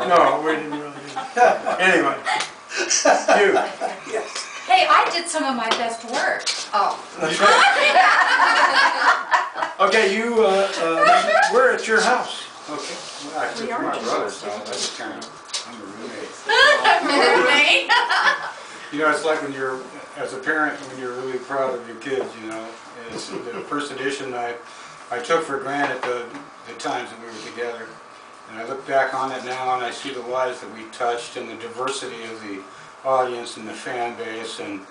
Carl. No, we didn't really do that. Anyway, you. Hey, I did some of my best work. Oh. That's right. Okay, you, we're at your house. Okay. Well, actually, it's my brother's house. I just kind of, I'm a roommate. Roommate. You know, it's like when you're, as a parent, when you're really proud of your kids, you know. It's the first edition I took for granted the times that we were together. And I look back on it now and I see the lives that we touched and the diversity of the audience and the fan base, and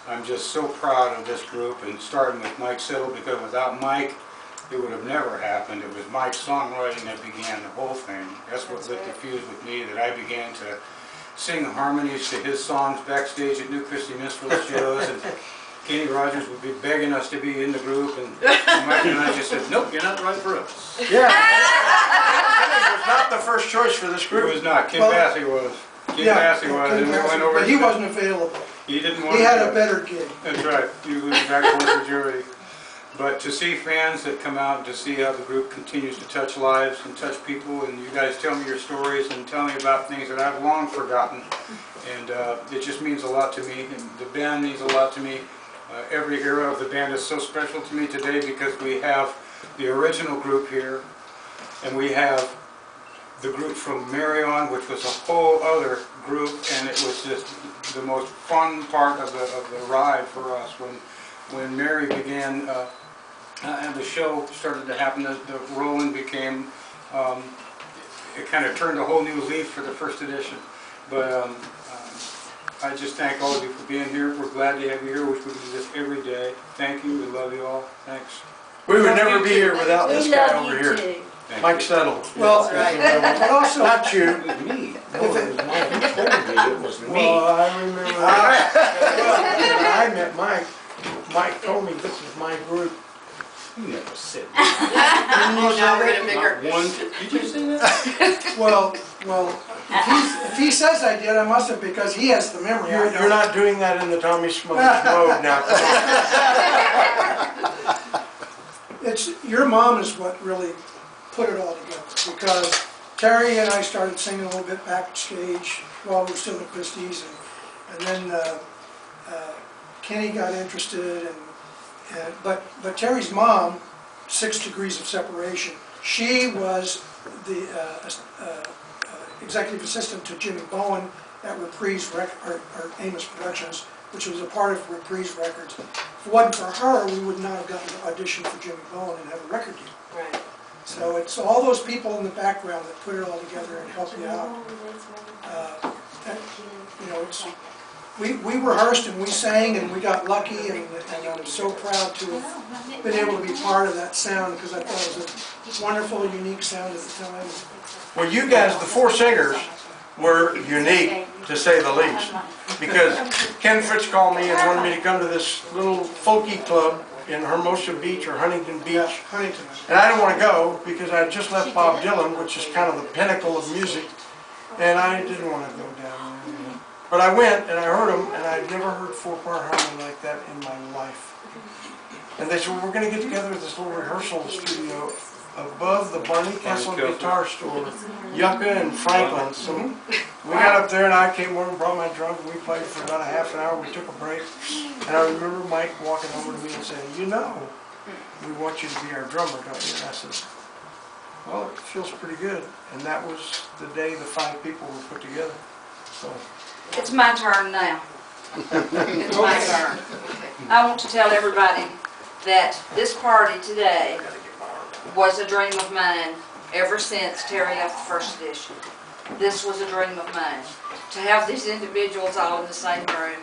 I'm just so proud of this group, and starting with Mike Settle, because without Mike it would have never happened. It was Mike's songwriting that began the whole thing. That's what lit the fuse with me, that I began to sing harmonies to his songs backstage at New Christie Minstrel shows, and Kenny Rogers would be begging us to be in the group, and Mike and I just said, nope, you're not right for us. Yeah. Kenny was not the first choice for this group. It was not. Kim Bassey was. Kim Bassey was, and we went over. But he wasn't available. He didn't want. He had a better gig. That's right. He was back towards the jury. But to see fans that come out and to see how the group continues to touch lives and touch people, and you guys tell me your stories and tell me about things that I've long forgotten, and it just means a lot to me. And the band means a lot to me. Every era of the band is so special to me today because we have the original group here, and we have the group from Marion, which was a whole other group, and it was just the most fun part of the ride for us when Mary began and the show started to happen. The Roland became, it kind of turned a whole new leaf for the first edition. But I just thank all of you for being here. We're glad to have you here. We wish we could do this every day. Thank you. We love you all. Thanks. We would never be here without this guy over here. Mike Settle. Well, but also not you. It was me. No, it was Mike. You told me it was me. Well, I remember when I met Mike. Mike told me this is my group. You never said that. Now we're gonna make her. One. Did you say that? well, if he says I did, I must have, because he has the memory. You're not doing that in the Tommy Smothers mode now. It's your mom is what really put it all together, because Terry and I started singing a little bit backstage while we were still at Christie's, and then Kenny got interested, but Terry's mom, 6 Degrees of Separation, she was the executive assistant to Jimmy Bowen at Reprise or Amos Productions, which was a part of Reprise Records. If it wasn't for her, we would not have gotten to audition for Jimmy Bowen and have a record deal. Right. So it's all those people in the background that put it all together and help you out. You know, we rehearsed and we sang and we got lucky, and I'm so proud to have been able to be part of that sound, because I thought it was a wonderful, unique sound at the time. Well, you guys, the 4 singers, were unique, to say the least. Because Ken Fritz called me and wanted me to come to this little folky club in Hermosa Beach or Huntington Beach. Yeah, Huntington. And I didn't want to go because I had just left Bob Dylan, which is kind of the pinnacle of music. And I didn't want to go down there. But I went and I heard them, and I'd never heard 4-part harmony like that in my life. And they said, well, we're going to get together at this little rehearsal studio above the Barney Kessel guitar store, Yucca and Franklin. So we got up there, and I came over and brought my drum, and we played for about a half an hour. We took a break, and I remember Mike walking over to me and saying, you know, we want you to be our drummer, don't you? And I said, well, it feels pretty good. And that was the day the 5 people were put together. So it's my turn now. It's my turn. I want to tell everybody that this party today was a dream of mine ever since Terry left the first edition. This was a dream of mine. To have these individuals all in the same room.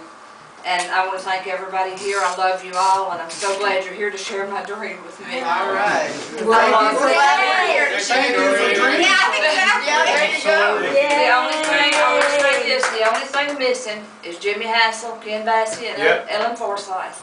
And I want to thank everybody here. I love you all, and I'm so glad you're here to share my dream with me. All right. Well, I'm glad you're here to share your dream. Yeah, exactly. There you go. The only thing, I want to say this, the only thing missing is Jimmy Hassel, Ken Bassey, and Ellen Forsythe.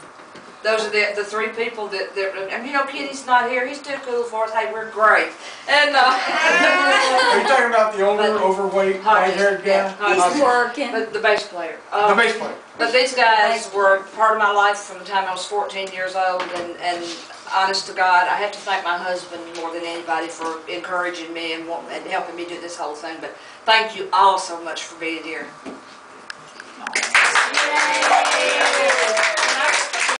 those are the three people that, and you know, Kenny's not here, he's too cool for us, hey, we're great. And, Are you talking about the older, overweight, white-haired guy? Hodges. Working. But the bass player. The bass player. But these guys were part of my life from the time I was 14 years old, and honest to God, I have to thank my husband more than anybody for encouraging me and helping me do this whole thing. But thank you all so much for being here.